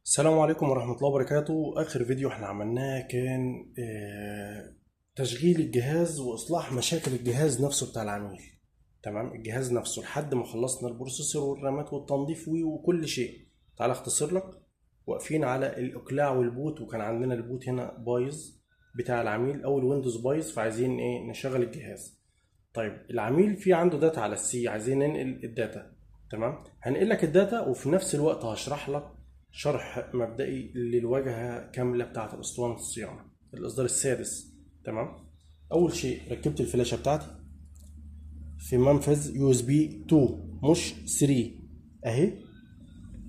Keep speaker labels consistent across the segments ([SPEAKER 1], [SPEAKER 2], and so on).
[SPEAKER 1] السلام عليكم ورحمة الله وبركاته. آخر فيديو احنا عملناه كان تشغيل الجهاز وإصلاح مشاكل الجهاز نفسه بتاع العميل. تمام، الجهاز نفسه لحد ما خلصنا البروسيسور والرامات والتنظيف وكل شيء. تعال اختصر لك. واقفين على الإقلاع والبوت، وكان عندنا البوت هنا بايظ بتاع العميل أو الويندوز بايظ، فعايزين نشغل الجهاز. طيب العميل في عنده داتا على السي، عايزين ننقل الداتا. تمام، هنقل لك الداتا وفي نفس الوقت هشرح لك شرح مبدئي للواجهة كاملة بتاعة أسطوانة الصيانة الإصدار السادس. تمام، أول شيء ركبت الفلاشة بتاعتي في منفذ يو اس بي 2 مش 3 أهي.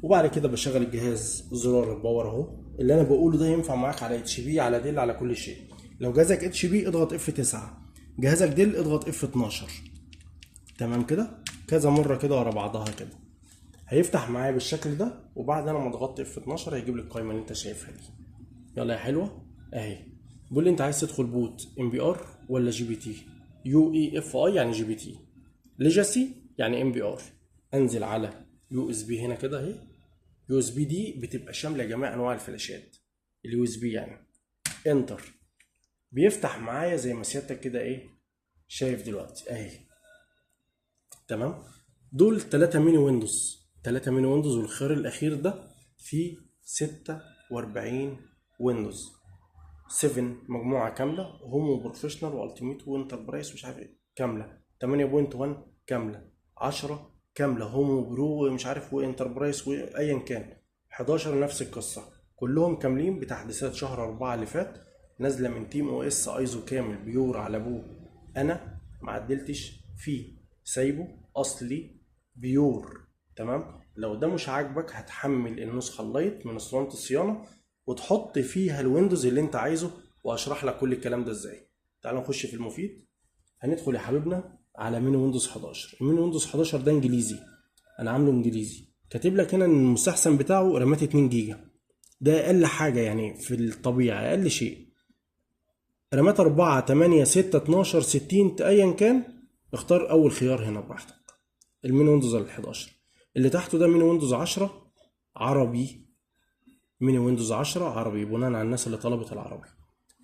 [SPEAKER 1] وبعد كده بشغل الجهاز، زرار الباور أهو. اللي أنا بقوله ده ينفع معاك على اتش بي، على ديل، على كل شيء. لو جهازك اتش بي اضغط اف 9، جهازك ديل اضغط اف 12. تمام كده، كذا مرة كده ورا بعضها كده هيفتح معايا بالشكل ده. وبعد انا ما ضغطت اف 12 هيجيب لي القايمه اللي انت شايفها دي. يلا يا حلوه اهي. بيقول لي انت عايز تدخل بوت ام بي ار ولا جي بي تي. يو اي اف اي يعني جي بي تي، ليجاسي يعني ام بي ار. انزل على يو اس بي هنا كده اهي. يو اس بي دي بتبقى شامله جميع انواع الفلاشات. اليو اس بي يعني انتر. بيفتح معايا زي ما سيادتك كده شايف دلوقتي اهي. تمام، دول 3 ميني ويندوز، 3 ميني ويندوز، والخيار الاخير ده فيه 46 ويندوز 7 مجموعه كامله، هوم وبروفيشنال والتيميت وانتربرايز مش عارف ايه كامله، 8.1 كامله، 10 كامله، هوم وبرو ومش عارف وانتربرايز وايا كان، 11 نفس القصه، كلهم كاملين بتحديثات شهر 4 اللي فات، نازله من تيم او اس ايزو كامل بيور على ابوه. انا ما عدلتش فيه، سايبه اصلي بيور. تمام، لو ده مش عاجبك هتحمل النسخه اللايت من اسطوانه الصيانه وتحط فيها الويندوز اللي انت عايزه، واشرح لك كل الكلام ده ازاي. تعال نخش في المفيد. هندخل يا حبيبنا على ميني ويندوز 11. الميني ويندوز 11 ده انجليزي، انا عامله انجليزي. كاتب لك هنا ان المستحسن بتاعه رامات 2 جيجا، ده اقل حاجه يعني في الطبيعه، اقل شيء. رامات 4 8 6 12 60 ايا كان، اختار اول خيار هنا براحتك. الميني ويندوز ال 11 اللي تحته ده ميني ويندوز 10 عربي. ميني ويندوز 10 عربي بناء على الناس اللي طلبت العربي.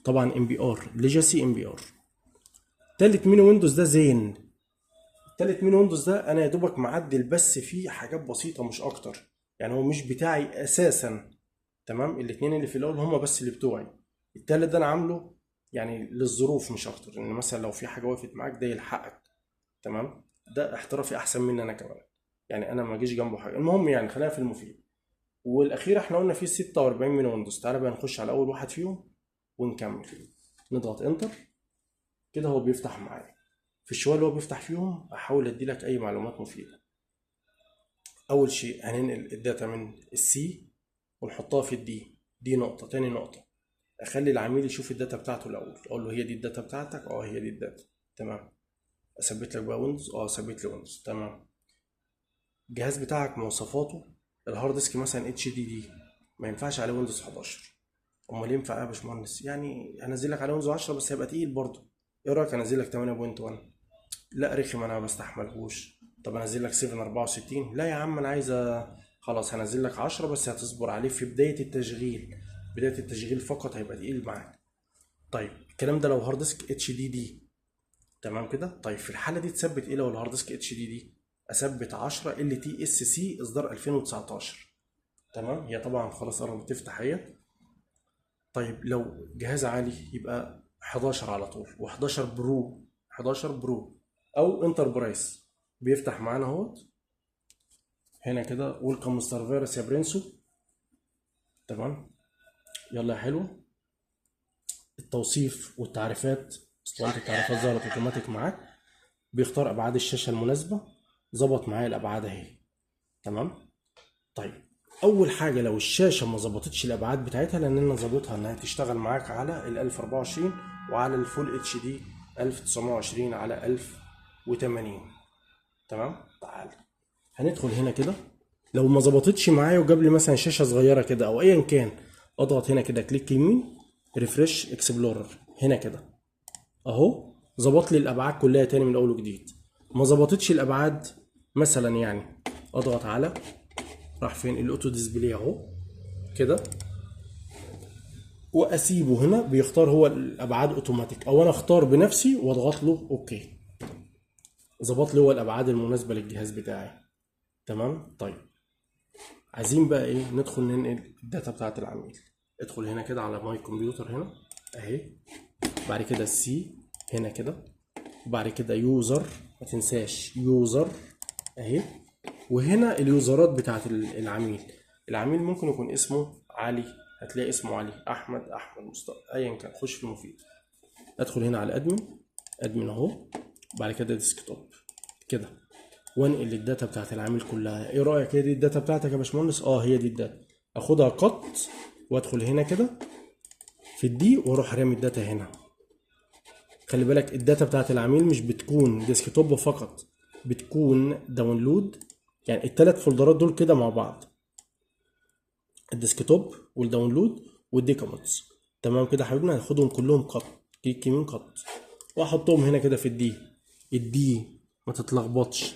[SPEAKER 1] طبعا ام بي ار ليجاسي ام بي ار. تالت ميني ويندوز ده زين. تالت ميني ويندوز ده انا يا دوبك معدل بس فيه حاجات بسيطه مش اكتر، يعني هو مش بتاعي اساسا. تمام، الاتنين اللي في الاول هما بس اللي بتوعي. التالت ده انا عامله يعني للظروف مش اكتر، ان مثلا لو في حاجه وقفت معاك ده يلحقك. تمام، ده احترافي احسن مني انا كمان، يعني انا ما اجيش جنبه حاجه. المهم يعني خلينا في المفيد. والاخير احنا قلنا فيه 46 من ويندوز. تعالى بقى نخش على اول واحد فيهم ونكمل. نضغط انتر كده هو بيفتح معايا. في الشويه اللي هو بيفتح فيهم احاول ادي لك اي معلومات مفيده. اول شيء هننقل الداتا من السي ونحطها في الدي. دي نقطه. تاني نقطه اخلي العميل يشوف الداتا بتاعته الاول، اقول له هي دي الداتا بتاعتك، هي دي الداتا. تمام، اثبت لك بقى ويندوز، اثبت لي ويندوز. تمام، الجهاز بتاعك مواصفاته الهارد ديسك مثلا اتش دي دي، ما ينفعش عليه ويندوز 11. امال ينفع ايه يا باشمهندس؟ يعني هنزل لك عليه ويندوز 10 بس هيبقى تقيل برضه. ايه رايك انزل لك 8.1؟ لا رخم، انا ما بستحملهوش. طب انزل لك 7 64؟ لا يا عم انا عايز خلاص هنزل لك 10 بس هتصبر عليه في بدايه التشغيل. بدايه التشغيل فقط هيبقى تقيل معاك. طيب الكلام ده لو هارد ديسك اتش دي دي. تمام كده. طيب في الحاله دي تثبت ايه لو الهارد ديسك اتش دي دي؟ اثبت 10 ال تي اس سي اصدار 2019. تمام، هي طبعا خلاص قربت تفتح اهي. طيب لو جهاز عالي يبقى 11 على طول، و11 برو. 11 برو او انتربرايز بيفتح معانا اهوت هنا كده. ويلكم مستر فيروس يا برنسو. تمام، يلا يا حلو. التوصيف والتعريفات، اسطوانة التعريفات ظهرت اوتوماتيك معاك. بيختار ابعاد الشاشه المناسبه، ظبط معايا الابعاد اهي. تمام. طيب اول حاجه لو الشاشه ما ظبطتش الابعاد بتاعتها، لان انا ظابطها انها تشتغل معاك على ال 1024 وعلى الفول اتش دي 1920 على 1080. تمام، تعال هندخل هنا كده. لو ما ظبطتش معايا وجاب لي مثلا شاشه صغيره كده او ايا كان، اضغط هنا كده كليك يمين، ريفرش اكسبلورر هنا كده اهو. ظبط لي الابعاد كلها تاني من اول وجديد. ما ظبطتش الابعاد مثلا يعني، اضغط على راح فين الاوتو ديسبلاي اهو. كده، واسيبه هنا بيختار هو الابعاد اوتوماتيك، او انا اختار بنفسي واضغط له اوكي، ظبط لي هو الابعاد المناسبه للجهاز بتاعي. تمام. طيب عايزين بقى ايه، ندخل ننقل الداتا بتاعت العميل. ادخل هنا كده على ماي كمبيوتر هنا اهي، بعد كده السي هنا كده، وبعد كده يوزر، ما تنساش يوزر اهي، وهنا اليوزرات بتاعت العميل. العميل ممكن يكون اسمه علي، هتلاقي اسمه علي، احمد مصطفى، ايا كان، خش في المفيد. ادخل هنا على ادمن اهو، بعد كده ديسكتوب كده، وانقل الداتا بتاعت العميل كلها. ايه رايك، هي دي الداتا بتاعتك يا باشمهندس؟ هي دي الداتا. اخدها قط وادخل هنا كده في الدي واروح رامي الداتا هنا. خلي بالك الداتا بتاعت العميل مش بتكون ديسكتوب فقط، بتكون داونلود، يعني الثلاث فولدرات دول كده مع بعض، الديسكتوب والداونلود والديكومنتس. تمام كده حبيبنا، هناخدهم كلهم قط، كليك يمين قط، واحطهم هنا كده في الدي ما تتلخبطش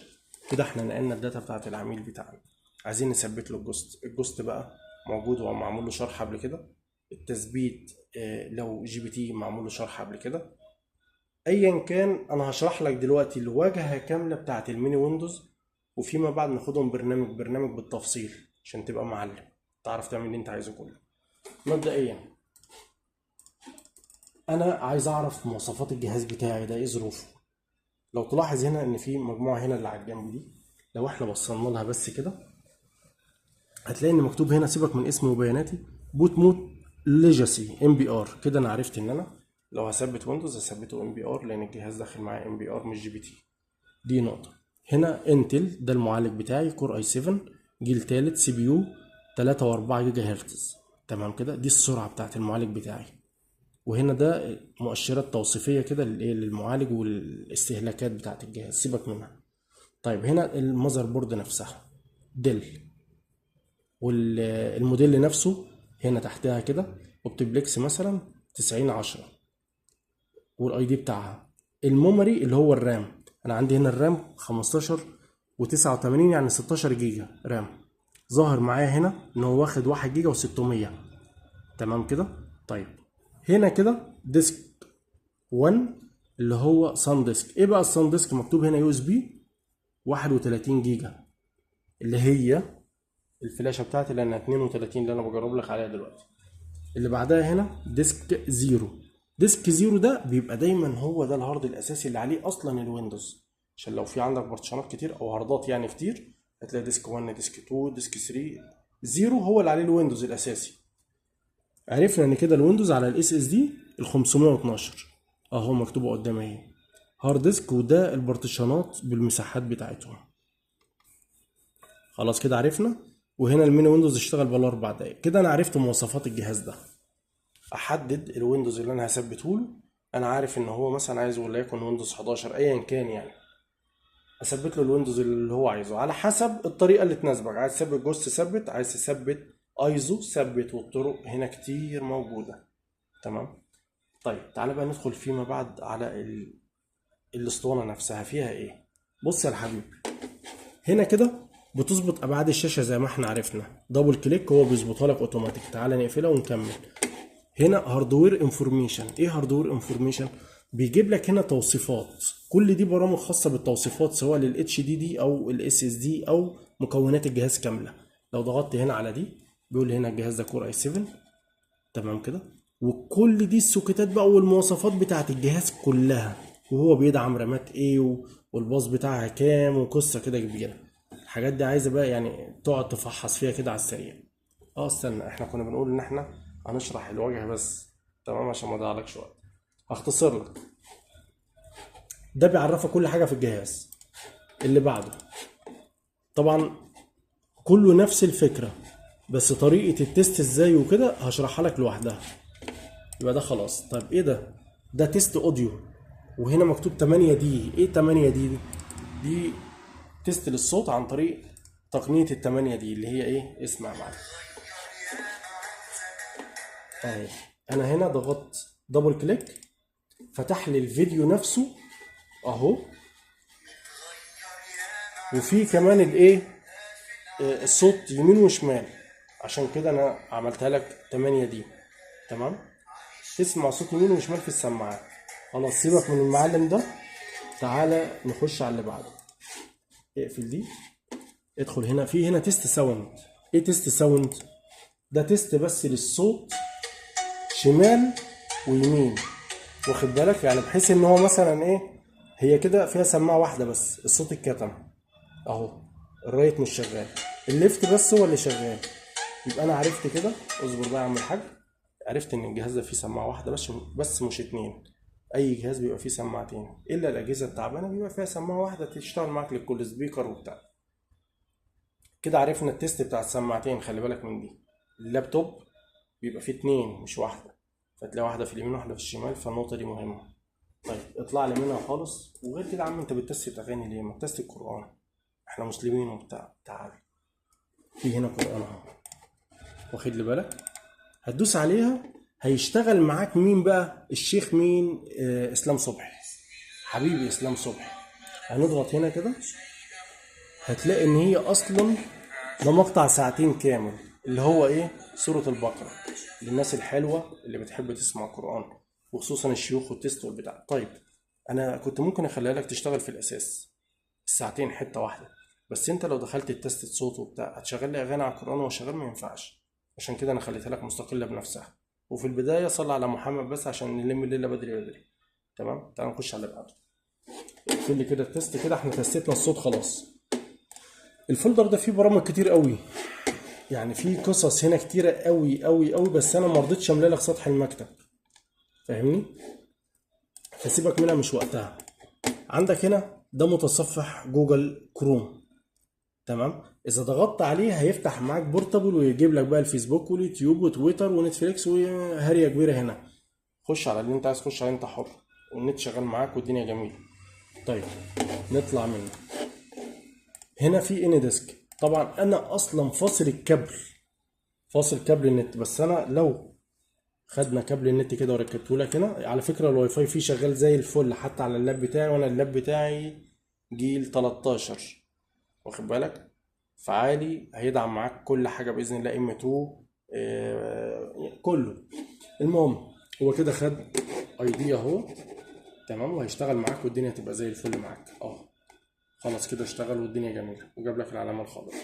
[SPEAKER 1] كده. احنا نقلنا الداتا بتاعت العميل بتاعنا، عايزين نثبت له الجوست بقى موجود ومعمول له شرح قبل كده. التثبيت لو جي بي تي معمول له شرح قبل كده، ايا كان. انا هشرح لك دلوقتي الواجهه كامله بتاعت الميني ويندوز، وفيما بعد ناخدهم برنامج بالتفصيل عشان تبقى معلم، تعرف تعمل اللي انت عايزه كله. مبدئيا انا عايز اعرف مواصفات الجهاز بتاعي ده ايه ظروفه. لو تلاحظ هنا ان في مجموعه هنا اللي على الجنب دي، لو احنا بصينا لها بس كده هتلاقي ان مكتوب هنا، سيبك من اسمي وبياناتي، بوت مود ليجاسي ام بي ار. كده انا عرفت ان انا لو هثبت ويندوز هثبته ام بي ار، لان الجهاز داخل معايا ام بي ار مش جي بي تي. دي نقطه. هنا انتل ده المعالج بتاعي، كور اي 7 جيل تالت، سي بي يو 3.4 جيجا هرتز. تمام كده، دي السرعه بتاعت المعالج بتاعي. وهنا ده مؤشرات توصيفيه كده للمعالج والاستهلاكات بتاعت الجهاز، سيبك منها. طيب هنا المذر بورد نفسها ديل، والموديل نفسه هنا تحتها كده اوبتبليكس مثلا 9010، والاي دي بتاعها. الميموري اللي هو الرام، انا عندي هنا الرام 15 و89 يعني 16 جيجا رام، ظاهر معايا هنا ان هو واخد 1 جيجا و600. تمام كده. طيب هنا كده ديسك 1 اللي هو سان ديسك. ايه بقى السان ديسك؟ مكتوب هنا يو اس بي 31 جيجا، اللي هي الفلاشه بتاعتي لانها 32 اللي انا بجرب لك عليها دلوقتي. اللي بعدها هنا ديسك زيرو. ديسك زيرو ده بيبقى دايما هو ده الهارد الاساسي اللي عليه اصلا الويندوز، عشان لو في عندك بارتيشنات كتير او هاردات يعني كتير، هتلاقي ديسك 1 ديسك 2 ديسك 3. زيرو هو اللي عليه الويندوز الاساسي. عرفنا ان كده الويندوز على الاس اس دي ال 512 اهو مكتوبه قدامي اهي هارد ديسك، وده البارتيشنات بالمساحات بتاعتهم. خلاص كده عرفنا. وهنا الميني ويندوز اشتغل بقاله 4 دقايق. كده انا عرفت مواصفات الجهاز ده. احدد الويندوز اللي انا هثبته له. انا عارف ان هو مثلا عايز وليكن ويندوز 11 ايا كان، يعني اثبت له الويندوز اللي هو عايزه على حسب الطريقه اللي تناسبك. عايز تثبت جوست ثبت، عايز تثبت ايزو ثبت، والطرق هنا كتير موجوده. تمام. طيب تعالى بقى ندخل فيما بعد على الاسطوانه نفسها فيها ايه. بص يا الحبيب، هنا كده بتظبط ابعاد الشاشه زي ما احنا عرفنا، دبل كليك هو بيظبطها لك اوتوماتيك. تعالى نقفلها ونكمل. هنا هاردوير انفورميشن. ايه هاردوير انفورميشن؟ بيجيب لك هنا توصيفات، كل دي برامج خاصه بالتوصيفات سواء للاتش دي دي او الاس اس دي او مكونات الجهاز كامله. لو ضغطت هنا على دي بيقول لي هنا الجهاز ده كور اي 7. تمام كده. وكل دي السوكيتات بقى والمواصفات بتاعت الجهاز كلها، وهو بيدعم رامات ايه والباص بتاعها كام، وقصه كده كبيره. الحاجات دي عايزه بقى يعني تقعد تفحص فيها كده على السريع. استنى، احنا كنا بنقول ان احنا هنشرح الواجهه بس. تمام، عشان ما اضيعلكش وقت هختصر لك. ده بيعرفك كل حاجه في الجهاز. اللي بعده طبعا كله نفس الفكره، بس طريقه التست ازاي وكده هشرحها لك لوحدها. يبقى ده خلاص. طيب ايه ده؟ ده تيست اوديو، وهنا مكتوب 8 دي. ايه 8 دي؟ دي تيست للصوت عن طريق تقنيه ال 8 دي اللي هي ايه. اسمع معايا اهي. انا هنا ضغطت دبل كليك، فتح لي الفيديو نفسه اهو، وفي كمان الايه الصوت يمين وشمال. عشان كده انا عملتها لك 8 دي. تمام. تسمع صوت يمين وشمال في السماعات. خلاص سيبك من المعلم ده، تعالى نخش على اللي بعده. اقفل دي، ادخل هنا، في هنا تيست ساوند. ايه تيست ساوند؟ ده تيست بس للصوت شمال ويمين، واخد بالك؟ يعني بحيث ان هو مثلا ايه، هي كده فيها سماعه واحده بس الصوت اتكتم اهو، الرايت مش شغال، الليفت بس هو اللي شغال. يبقى انا عرفت كده. اصبر بقى يا عم الحاج. عرفت ان الجهاز ده فيه سماعه واحده بس مش اتنين. اي جهاز بيبقى فيه سماعتين، الا الاجهزه التعبانه بيبقى فيها سماعه واحده تشتغل معاك لكل سبيكر وبتاع. كده عرفنا التيست بتاع السماعتين. خلي بالك من دي، اللابتوب بيبقى فيه اتنين مش واحده، فتلاقي واحده في اليمين واحده في الشمال، فالنقطه دي مهمه. طيب اطلع لي منها خالص. وغير كده يا عم، انت بتتست اغاني ليه؟ ما تست القران، احنا مسلمين وبتاع. تعال، في هنا قران اهو، واخد لي بالك؟ هتدوس عليها، هيشتغل معاك مين بقى؟ الشيخ مين؟ اسلام صبحي، حبيبي اسلام صبحي. هنضغط هنا كده، هتلاقي ان هي اصلا ده مقطع ساعتين كامل، اللي هو ايه؟ سورة البقرة، للناس الحلوة اللي بتحب تسمع قرآن، وخصوصا الشيوخ والتست والبتاع. طيب انا كنت ممكن اخليها لك تشتغل في الاساس الساعتين حتة واحدة، بس انت لو دخلت التست صوت وبتاع هتشغل لي اغاني على القرآن وهو شغال، ما ينفعش. عشان كده انا خليتها لك مستقلة بنفسها. وفي البداية صلى على محمد بس عشان نلم الليلة بدري بدري. تمام، تعال نخش على اللي بعده. اقفل لي كده التست كده، احنا تستنا الصوت خلاص. الفولدر ده فيه برامج كتير قوي، يعني فيه قصص هنا كتيرة قوي قوي قوي، بس انا ما رضيتش املى لك سطح المكتب، فاهمني؟ فسيبك منها، مش وقتها. عندك هنا ده متصفح جوجل كروم. تمام. اذا ضغطت عليه هيفتح معاك بورتابل، ويجيب لك بقى الفيسبوك واليوتيوب وتويتر ونتفليكس وهريه كبيره هنا. خش على اللي انت عايز تخش عليه، انت حر، والنت شغال معاك والدنيا جميله. طيب نطلع منه. هنا في ان ديسك. طبعا انا اصلا فاصل الكابل، فاصل كابل النت، بس انا لو خدنا كابل النت كده وركبته لك هنا، على فكره الواي فاي فيه شغال زي الفل حتى على اللاب بتاعي، وانا اللاب بتاعي جيل 13، واخد بالك؟ فعالي، هيدعم معاك كل حاجه باذن الله، ام 2 كله. المهم، هو كده خد اي دي اهو. تمام، وهيشتغل معاك والدنيا تبقى زي الفل معاك اه. خلاص كده اشتغل والدنيا جميله، وجاب لك العلامه الخضراء.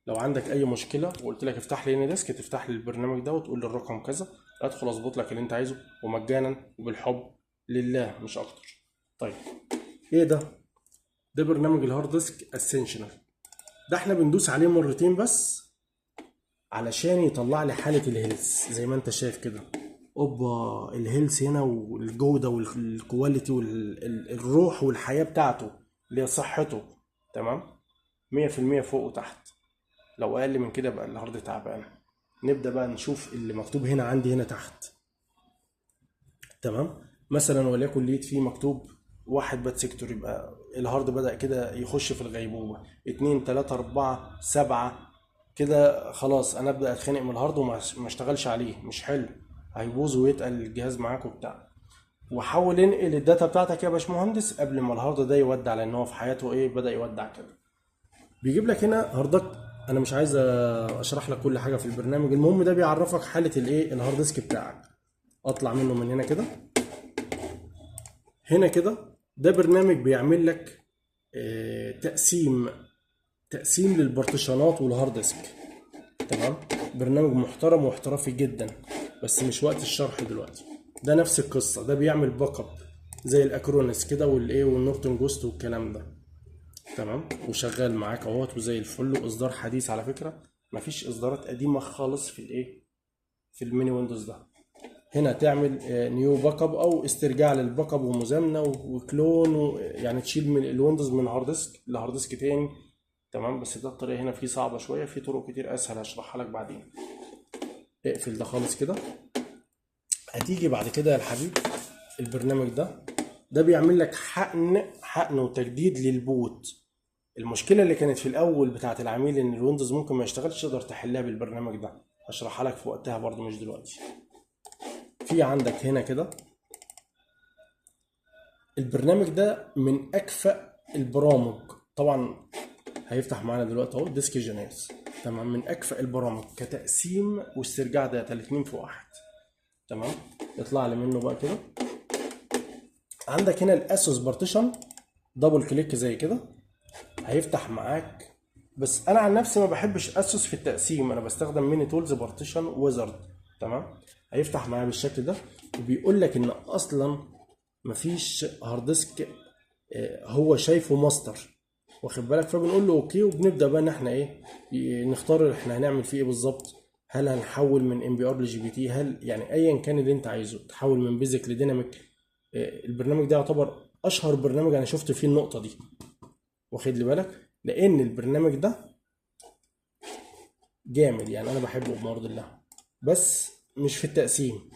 [SPEAKER 1] لو عندك اي مشكله وقلت لك افتح لي ان ديسك، تفتح لي البرنامج ده وتقول لي الرقم كذا، ادخل اظبط لك اللي انت عايزه، ومجانا وبالحب لله مش اكتر. طيب ايه ده؟ ده برنامج الهارد ديسك اسينشنال. ده احنا بندوس عليه مرتين بس علشان يطلع لي حاله الهيلث زي ما انت شايف كده. اوبا، الهيلث هنا والجوده والكواليتي والروح والحياه بتاعته اللي هي صحته. تمام، 100% فوق وتحت. لو اقل من كده بقى الهارد تعبان. نبدا بقى نشوف اللي مكتوب هنا عندي هنا تحت. تمام، مثلا وليكن لقيت فيه مكتوب 1 بات سيكتور، يبقى الهارد بدأ كده يخش في الغيبوبة. 2 3 4 7 كده خلاص، انا ابدا اتخانق من الهارد وما اشتغلش عليه، مش حلو، هيبوظ ويتقل الجهاز معاك وبتاع. وحاول انقل الداتا بتاعتك يا باشمهندس قبل ما الهارد ده يودع، لان هو في حياته ايه، بدأ يودع كده. بيجيب لك هنا هاردك. انا مش عايز اشرح لك كل حاجه في البرنامج، المهم ده بيعرفك حاله الايه، الهارد ديسك بتاعك. اطلع منه من هنا كده. هنا كده ده برنامج بيعمل لك تقسيم للبارتيشنات والهارد ديسك. تمام، برنامج محترم واحترافي جدا، بس مش وقت الشرح دلوقتي. ده نفس القصه، ده بيعمل باك اب زي الاكرونس كده والايه والنورتون جوست والكلام ده. تمام، وشغال معاك اهوت وزي الفل، واصدار حديث على فكره، مفيش اصدارات قديمه خالص في الايه، في الميني ويندوز ده. هنا تعمل نيو باك اب او استرجاع للباك اب ومزامنه وكلون يعني تشيل من الويندوز من هارد ديسك لهارد ديسك تاني. تمام، بس ده الطريقه هنا فيه صعبه شويه، في طرق كتير اسهل هشرحها لك بعدين. اقفل ده خالص كده. هتيجي بعد كده يا الحبيب البرنامج ده بيعمل لك حقن وتجديد للبوت. المشكله اللي كانت في الاول بتاعه العميل ان الويندوز ممكن ما يشتغلش، تقدر تحلها بالبرنامج ده، هشرحها لك في وقتها برضو مش دلوقتي. في عندك هنا كده البرنامج ده من اكفأ البرامج طبعا. هيفتح معانا دلوقتي اهو ديسك جينيرز. تمام، من اكفأ البرامج كتقسيم واسترجاع داتا الاتنين في واحد. تمام، يطلع لي منه بقى كده. عندك هنا الاسوس بارتيشن، دبل كليك زي كده هيفتح معاك. بس انا عن نفسي ما بحبش اسوس في التقسيم، انا بستخدم ميني تولز بارتيشن ويزارد. تمام، هيفتح معايا بالشكل ده، وبيقول لك ان اصلا مفيش هارد ديسك هو شايفه ماستر، واخد بالك. فبنقول له اوكي، وبنبدا بقى ان احنا ايه، نختار احنا هنعمل فيه ايه بالظبط. هل هنحول من ام بي ار لجي بي تي، هل يعني ايا كان اللي انت عايزه، تحول من بيزك لديناميك. البرنامج ده يعتبر اشهر برنامج انا شفت فيه النقطه دي، واخد لي بالك، لان البرنامج ده جامد يعني، انا بحبه بمرض الله، بس مش في التقسيم.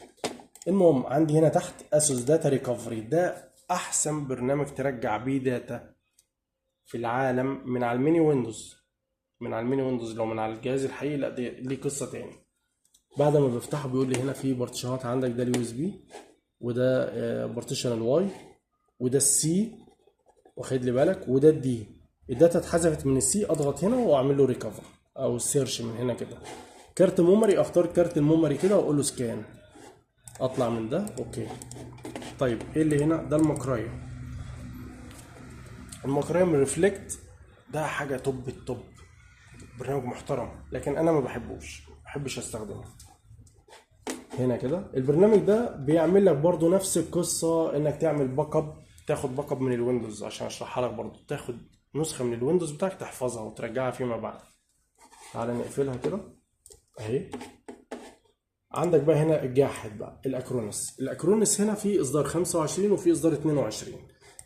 [SPEAKER 1] المهم عندي هنا تحت اسوس داتا ريكفري، ده احسن برنامج ترجع بيه داتا في العالم من على الميني ويندوز. من على الميني ويندوز، لو من على الجهاز الحقيقي لا، دي ليه قصه تاني. بعد ما بفتحه بيقول لي هنا في بارتيشنات، عندك ده اليو اس بي، وده بارتيشن الواي، وده السي، واخد لي بالك، وده الدي. الداتا اتحذفت من السي، اضغط هنا واعمل له ريكفر او سيرش من هنا كده. كارت ميموري، اختار كارت الميموري كده واقول له سكان، اطلع من ده اوكي. طيب ايه اللي هنا؟ ده المقرايه. المقرايه من ريفلكت، ده حاجه توب التوب، برنامج محترم، لكن انا ما بحبش استخدمه. هنا كده البرنامج ده بيعمل لك برضو نفس القصه، انك تعمل باك اب، تاخد باك اب من الويندوز. عشان اشرحها لك برضو، تاخد نسخه من الويندوز بتاعك تحفظها وترجعها فيما بعد. تعالى نقفلها كده اهي. عندك بقى هنا الجاحد بقى، الاكرونس هنا في اصدار 25 وفي اصدار 22.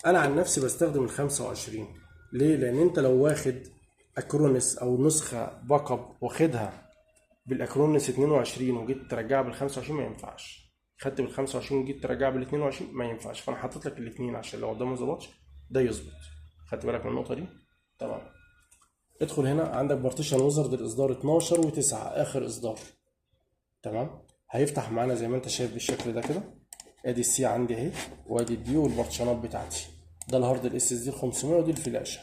[SPEAKER 1] انا عن نفسي بستخدم ال 25. ليه؟ لان انت لو واخد اكرونس او نسخه باك اب واخدها بالاكرونس 22 وجيت ترجعها بال 25 ما ينفعش. خدت بال 25 وجيت ترجعها بال 22 ما ينفعش. فانا حاطط لك الاثنين عشان لو ده ما ظبطش ده يظبط. خدت بالك من النقطه دي؟ تمام. ادخل هنا، عندك بارتيشن ويزرد الاصدار 12 و9 اخر اصدار. تمام، هيفتح معانا زي ما انت شايف بالشكل ده كده. ادي السي عندي اهي، وادي الدي والبارتيشنات بتاعتي. ده الهارد الاس اس دي 500 ودي الفلاشه.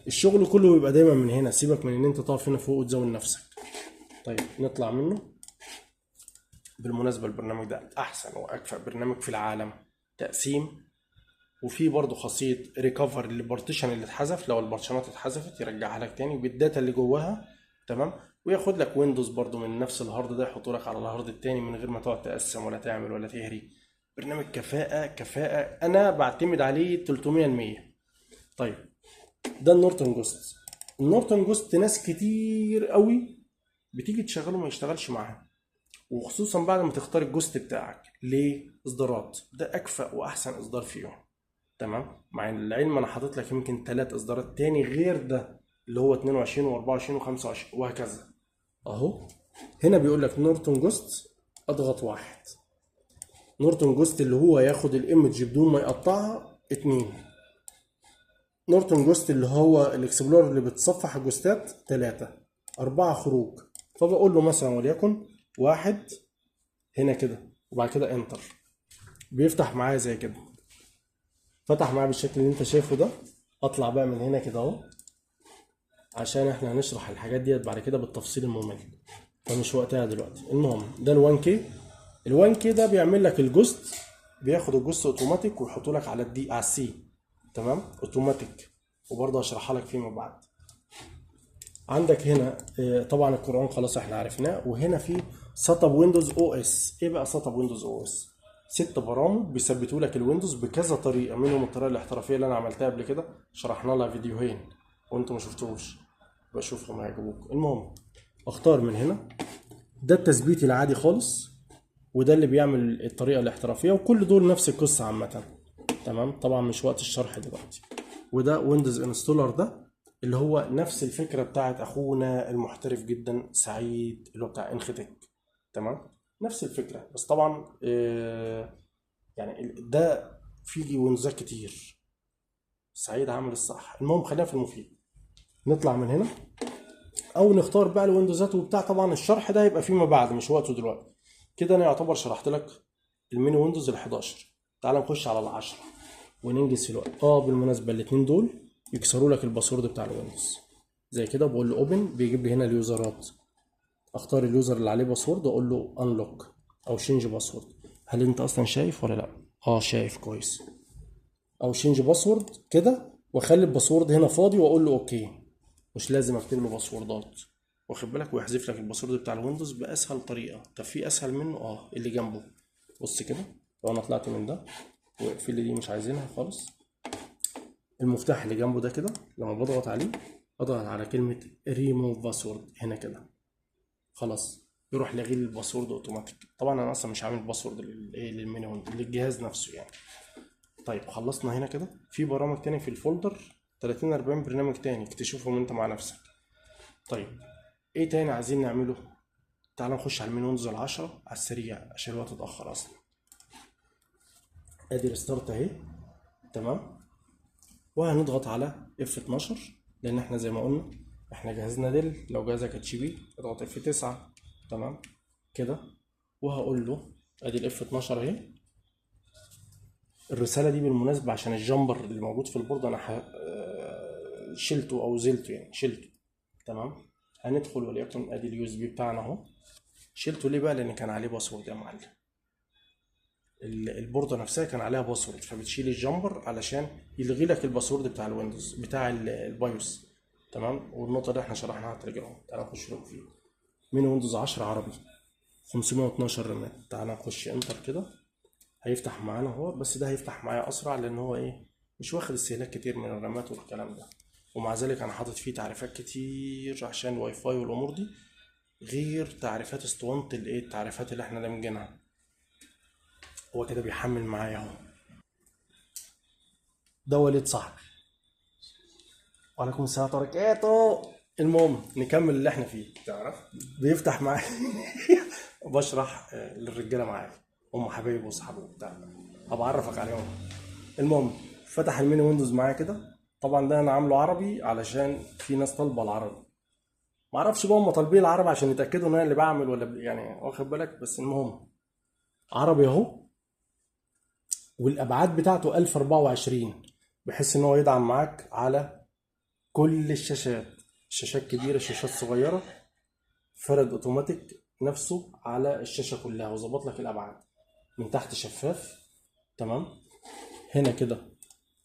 [SPEAKER 1] الشغل كله بيبقى دايما من هنا، سيبك من ان انت تقف هنا فوق وتزود نفسك. طيب نطلع منه. بالمناسبه البرنامج ده احسن واكفأ برنامج في العالم تقسيم، وفي برضه خاصيه ريكفر للبارتيشن اللي اتحذف، لو البارتيشنات اتحذفت يرجعها لك تاني بالداتا اللي جواها. تمام، وياخد لك ويندوز برضه من نفس الهارد ده، يحطه لك على الهارد التاني من غير ما تقعد تقسم ولا تعمل ولا تهري. برنامج كفاءة انا بعتمد عليه 300%. طيب ده النورتون جوست. النورتون جوست ناس كتير قوي بتيجي تشغله ما يشتغلش معاها، وخصوصا بعد ما تختار الجوست بتاعك. ليه؟ اصدارات، ده اكفأ واحسن اصدار فيهم. تمام، مع العلم انا حاطط لك يمكن 3 اصدارات تاني غير ده، اللي هو 22 و24 و25 وهكذا. اهو هنا بيقول لك نورتون جوست، اضغط واحد. نورتون جوست اللي هو ياخد الايمج بدون ما يقطعها 2. نورتون جوست اللي هو الاكسبلورر اللي بتصفح الجوستات 3. 4 خروج. فبقول له مثلا وليكن 1 هنا كده، وبعد كده انتر، بيفتح معايا زي كده. فتح معايا بالشكل اللي انت شايفه ده. اطلع بقى من هنا كده اهو، عشان احنا هنشرح الحاجات ديت بعد كده بالتفصيل الممل، فمش وقتها دلوقتي. المهم ده ال1 كي ده بيعمل لك الجوست، بياخد الجوست اوتوماتيك ويحطه لك على الدي على السي. تمام، اوتوماتيك، وبرضه هشرحها لك فيما بعد. عندك هنا طبعا القرآن خلاص احنا عرفناه. وهنا في سطب ويندوز او اس. ايه بقى سطب ويندوز او اس؟ 6 برامج بيثبتوا لك الويندوز بكذا طريقه، منهم الطريقه الاحترافيه اللي انا عملتها قبل كده، شرحنا لها فيديوهين وانتم ما شفتوش، بشوفهم هيعجبوك. المهم اختار من هنا، ده التثبيت العادي خالص، وده اللي بيعمل الطريقه الاحترافيه، وكل دول نفس القصه عامه. تمام، طبعا مش وقت الشرح دلوقتي. وده ويندوز انستولر، ده اللي هو نفس الفكره بتاعت اخونا المحترف جدا سعيد اللي هو بتاع انختك. تمام، نفس الفكره، بس طبعا يعني ده فيه ويندوزات كتير. سعيد عامل الصح. المهم خلينا في المفيد. نطلع من هنا او نختار بقى الويندوزات وبتاع. طبعا الشرح ده هيبقى فيما بعد، مش وقته دلوقتي. كده انا يعتبر شرحت لك الميني ويندوز ال11. تعال نخش على ال10 وننجز في الوقت. بالمناسبه الاثنين دول يكسروا لك الباسورد بتاع الويندوز زي كده. بقول له اوبن، بيجيب لي هنا اليوزرات، اختار اليوزر اللي عليه باسورد واقول له انلوك او شينج باسورد. هل انت اصلا شايف ولا لا؟ شايف كويس. او شينج باسورد كده، واخلي الباسورد هنا فاضي واقول له اوكي، مش لازم اكتب له باسوردات، واخد بالك، ويحذف لك الباسورد بتاع الويندوز باسهل طريقه. طب في اسهل منه؟ اللي جنبه. بص كده، لو انا طلعت من ده واقفل دي مش عايزينها خالص، المفتاح اللي جنبه ده كده لما بضغط عليه، اضغط على كلمه ريموف باسورد هنا كده، خلاص يروح لاغي الباسورد اوتوماتيك. طبعا انا اصلا مش عامل باسورد للميني للجهاز نفسه يعني. طيب خلصنا هنا كده. في برامج تاني في الفولدر 30 40 برنامج تاني اكتشفهم انت مع نفسك. طيب ايه تاني عايزين نعمله؟ تعال نخش على المين ويندوز 10 على السريع عشان الوقت اتاخر اصلا. ادي ريستارت اهي، تمام. وهنضغط على F12 لان احنا زي ما قلنا احنا جهازنا ديل. لو جهازك اتش بي اضغط F9، تمام كده. وهقول له ادي ال F12 اهي. الرساله دي بالمناسبه عشان الجمبر اللي موجود في البورد انا شلته او زلته يعني، شلته، تمام. هندخل وليكن ادي اليو اس بي بتاعنا اهو. شلته ليه بقى؟ لان كان عليه باسورد يا معلم. البوردة نفسها كان عليها باسورد، فبتشيل الجمبر علشان يلغي لك الباسورد بتاع الويندوز بتاع البايوس، تمام. والنقطة دي احنا شرحناها على التليجرام، تعالى نخش له فيه. من ويندوز 10 عربي 512 رامات. تعالى نخش انتر كده، هيفتح معانا هو، بس ده هيفتح معايا اسرع لان هو ايه، مش واخد استهلاك كتير من الرامات والكلام ده. ومع ذلك انا حاطط فيه تعريفات كتير عشان الواي فاي والامور دي، غير تعريفات اسطوانة التعريفات اللي احنا دامجينها. هو كده بيحمل معايا اهو. ده وليد صاحبي. وعليكم السلام ورحمة الله وبركاته. المهم نكمل اللي احنا فيه.
[SPEAKER 2] تعرف
[SPEAKER 1] بيفتح معايا بشرح للرجاله معايا، هم حبايبي واصحابي وبتاع، هبقى اعرفك عليهم. المهم فتح الميني ويندوز معايا كده. طبعا ده انا عامله عربي علشان في ناس طالبه العربي، معرفش بقى هم طالبين العربي عشان يتاكدوا ان انا اللي بعمل ولا يعني، واخد بالك. بس المهم عربي اهو. والابعاد بتاعته 1024 بحيث ان هو يدعم معاك على كل الشاشات، شاشات كبيره شاشات صغيره، فرد اوتوماتيك نفسه على الشاشه كلها وظبط لك الابعاد. من تحت شفاف، تمام. هنا كده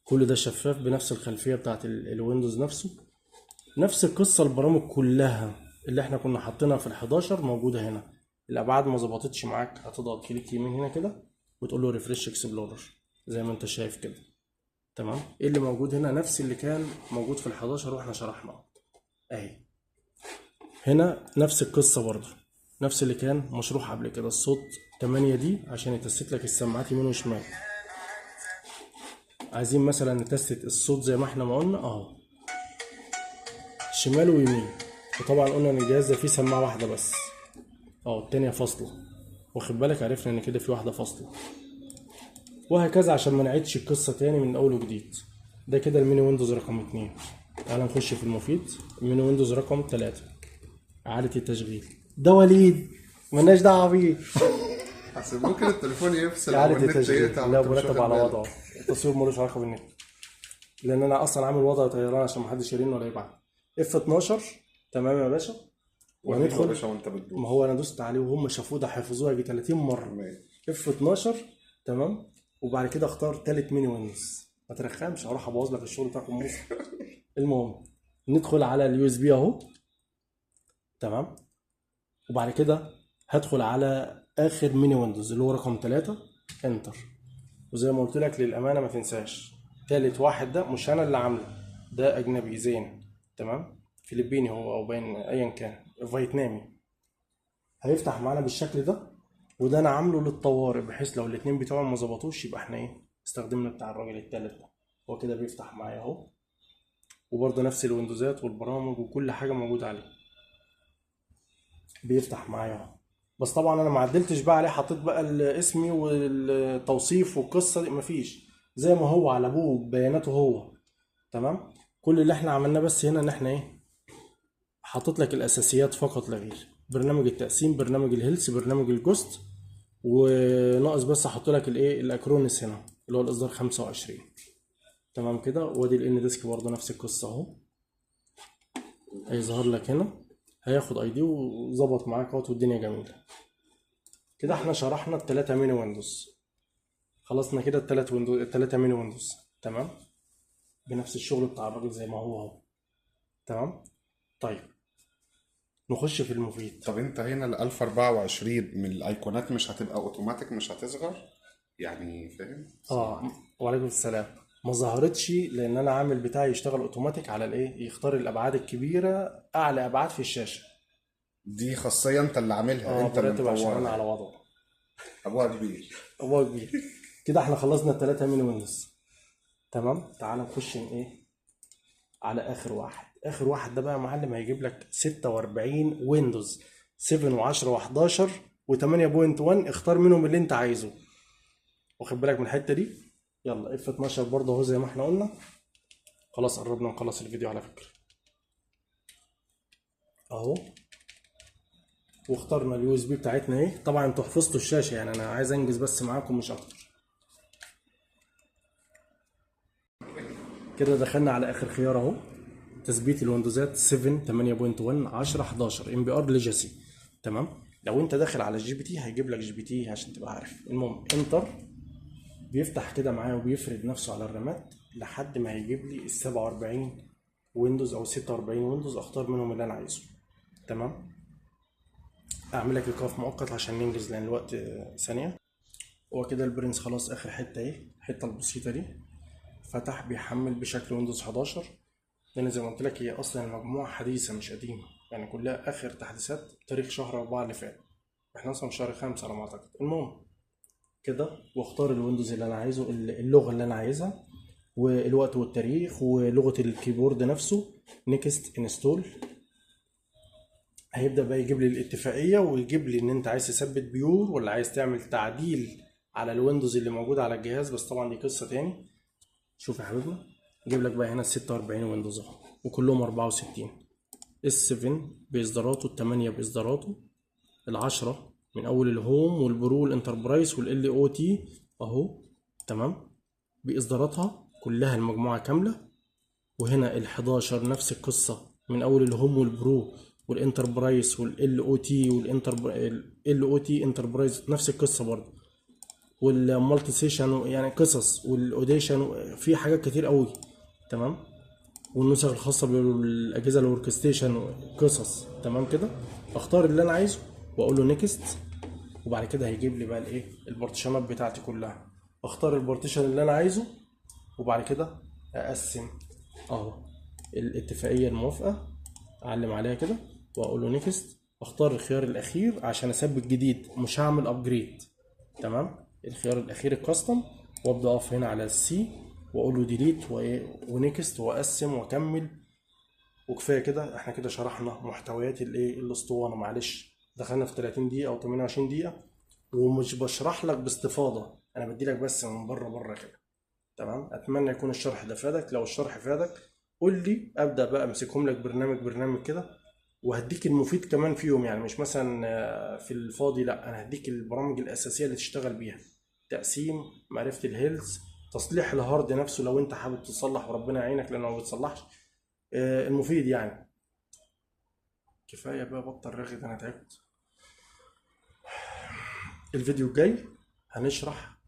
[SPEAKER 1] كل ده شفاف بنفس الخلفيه بتاعت الويندوز نفسه. نفس القصه، البرامج كلها اللي احنا كنا حاطينها في ال11 موجوده هنا. الابعاد ما ظبطتش معاك، هتضغط كليك يمين هنا كده وتقول له ريفريش اكسبلورر زي ما انت شايف كده، تمام. ايه اللي موجود هنا؟ نفس اللي كان موجود في ال11 واحنا شرحناه اهي. هنا نفس القصه برضه، نفس اللي كان مشروح قبل كده. الصوت 8 دي عشان يتست لك السماعات يمين وشمال. عايزين مثلا نتست الصوت زي ما احنا ما قلنا اهو، شمال ويمين. وطبعا قلنا ان الجهاز ده فيه سماعه واحده بس، التانية فاصله، واخد بالك، عرفنا ان كده في واحده فاصله. وهكذا عشان ما نعيدش القصه تاني من اول وجديد. ده كده الميني ويندوز رقم 2. تعال نخش في المفيد. الميني ويندوز رقم 3 إعادة التشغيل. ده وليد مالناش دعوه بيه.
[SPEAKER 2] اصل ممكن التليفون يفصل او
[SPEAKER 1] إعادة
[SPEAKER 2] النت
[SPEAKER 1] التشغيل
[SPEAKER 2] يقطع
[SPEAKER 1] لا
[SPEAKER 2] وانت مش
[SPEAKER 1] مرتب
[SPEAKER 2] واخد
[SPEAKER 1] على
[SPEAKER 2] بالك.
[SPEAKER 1] وضعه. التصوير ملوش علاقه بالنت، لان انا اصلا عامل وضع طيران عشان محدش يرن ولا يبعت. F12 تمام يا باشا.
[SPEAKER 2] وريني يا
[SPEAKER 1] وهندخل.
[SPEAKER 2] باشا وانت بتدوس.
[SPEAKER 1] ما هو انا دوست عليه وهم شافوه، ده حفظوها يجي 30 مره. F12 تمام. وبعد كده اختار تالت ميني ويندوز. ما ترخمش، هروح ابوظ لك الشغل بتاعكم موسى. المهم ندخل على اليو اس بي اهو، تمام. وبعد كده هدخل على اخر ميني ويندوز اللي هو رقم 3، انتر. وزي ما قلت لك للامانه ما تنساش تالت واحد ده مش انا اللي عامله، ده اجنبي زين، تمام. فلبيني هو او باين ايا كان، فيتنامي. هيفتح معانا بالشكل ده. وده انا عامله للطوارئ بحيث لو الاتنين بتوعهم ما ظبطوش يبقى احنا استخدمنا بتاع الراجل التالت ده. هو كده بيفتح معايا اهو. وبرضه نفس الويندوزات والبرامج وكل حاجه موجوده عليه بيفتح معايا اهو. بس طبعا انا ما عدلتش بقى عليه، حطيت بقى اسمي والتوصيف والقصه دي مفيش، زي ما هو على ابوه بياناته هو، تمام. كل اللي احنا عملناه بس هنا ان احنا حطيت لك الاساسيات فقط لا غير. برنامج التقسيم، برنامج الهيلث، برنامج الجوست، وناقص بس احط لك الاكرونس هنا اللي هو الاصدار 25، تمام كده. وادي الان ديسك برضه نفس القصه اهو، هيظهر لك هنا، هياخد اي دي وظبط معاك اهوت والدنيا جميله كده. احنا شرحنا التلاتة ميني ويندوز، خلصنا كده التلاتة ميني ويندوز تمام، بنفس الشغل بتاع الراجل زي ما هو اهو تمام. طيب نخش في المفيد.
[SPEAKER 2] طب انت هنا ال 1024 من الايقونات مش هتبقى اوتوماتيك، مش هتصغر يعني، فاهم؟
[SPEAKER 1] وعليكم السلام. ما ظهرتش لان انا عامل بتاعي يشتغل اوتوماتيك على الايه، يختار الابعاد الكبيره، اعلى ابعاد في الشاشه.
[SPEAKER 2] دي خاصية انت اللي عاملها، انت اللي
[SPEAKER 1] مرتب عشان انا
[SPEAKER 2] مطورها.
[SPEAKER 1] على وضعه.
[SPEAKER 2] ابوها كبير.
[SPEAKER 1] الله كبير. كده احنا خلصنا التلاتة ميني ويندوز تمام. تعال نخش ايه على اخر واحد. اخر واحد ده بقى يا معلم هيجيب لك 46 ويندوز 7 و10 و11 و8.1، اختار منهم اللي انت عايزه. واخد بالك من الحته دي؟ يلا اف 12 برضه اهو زي ما احنا قلنا. خلاص قربنا نخلص الفيديو على فكره اهو. واخترنا اليو اس بي بتاعتنا اهي. طبعا انتوا حفظتوا الشاشه يعني، انا عايز انجز بس معاكم مش اكتر. كده دخلنا على اخر خيار اهو، تثبيت الويندوزات 7 8.1 10 11 ام بي ار ليجاسي تمام. لو انت داخل على الجي بي تي هيجيب لك جي بي تي عشان تبقى عارف. المهم انتر، بيفتح كده معايا وبيفرد نفسه على الرامات لحد ما هيجيب لي ال 47 ويندوز او 46 ويندوز، اختار منهم اللي انا عايزه تمام. اعمل لك ايقاف مؤقت عشان ننجز لان الوقت ثانيه. هو كده البرنس خلاص اخر حته اهي، الحته البسيطه دي فتح بيحمل بشكل ويندوز 11. لان زي ما قلت لك هي اصلا المجموعه حديثه مش قديمه يعني، كلها اخر تحديثات تاريخ شهر 4 اللي فات، احنا اصلا في شهر 5 على ما اعتقد. المهم كده، واختار الويندوز اللي انا عايزه، اللغه اللي انا عايزها والوقت والتاريخ ولغه الكيبورد نفسه. نيكست انستول. هيبدا بقى يجيب لي الاتفاقيه ويجيب لي ان انت عايز تثبت بيور ولا عايز تعمل تعديل على الويندوز اللي موجود على الجهاز، بس طبعا دي قصه تاني. شوف يا حبيبنا، جيب لك بقى هنا ال 46 ويندوز اهو وكلهم 64. اس 7 باصداراته، ال 8 باصداراته، ال 10 من اول الهوم والبرو والانتربرايز والال او تي اهو تمام باصداراتها كلها المجموعه كامله. وهنا ال 11 نفس القصه من اول الهوم والبرو والانتربرايز والال او تي ال او تي انتربرايز نفس القصه برضه، والمالتي سيشن يعني قصص، والاوديشن في حاجات كتير قوي تمام. والنسخ الخاصه بالاجهزه الوركستيشن قصص تمام كده. اختار اللي انا عايزه واقول له نيكست، وبعد كده هيجيب لي بقى الايه، البارتيشنات بتاعتي كلها. اختار البارتيشن اللي انا عايزه وبعد كده اقسم اهو الاتفاقيه الموافقه، اعلم عليها كده واقول له نيكست. اختار الخيار الاخير عشان اثبت جديد، مش هعمل ابجريد تمام. الخيار الاخير الكاستم، وابدا اقف هنا على السي واقول له ديليت ونيكست واقسم واكمل. وكفايه كده، احنا كده شرحنا محتويات الايه الاسطوانه. معلش دخلنا في 30 دقيقه او 28 دقيقه ومش بشرح لك باستفاضه، انا بدي لك بس من بره كده تمام. اتمنى يكون الشرح ده فادك. لو الشرح فادك قول لي، ابدا بقى امسكهم لك برنامج كده وهديك المفيد كمان فيهم يعني، مش مثلا في الفاضي، لا انا هديك البرامج الاساسيه اللي تشتغل بيها: تقسيم، معرفه الهيلز، تصليح الهارد نفسه لو انت حابب تصلح وربنا يعينك لانه ما بتصلحش، المفيد يعني. كفايه بقى، بطل رغي ده، انا تعبت. الفيديو الجاي هنشرح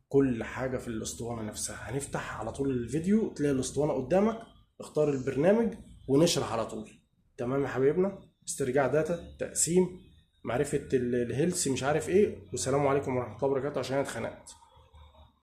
[SPEAKER 1] كل حاجه في الاسطوانه نفسها. هنفتح على طول الفيديو تلاقي الاسطوانه قدامك، اختار البرنامج ونشرح على طول تمام يا حبايبنا. استرجاع داتا، تقسيم، معرفه الهيلث، مش عارف ايه. والسلام عليكم ورحمه الله وبركاته عشان انا اتخنقت.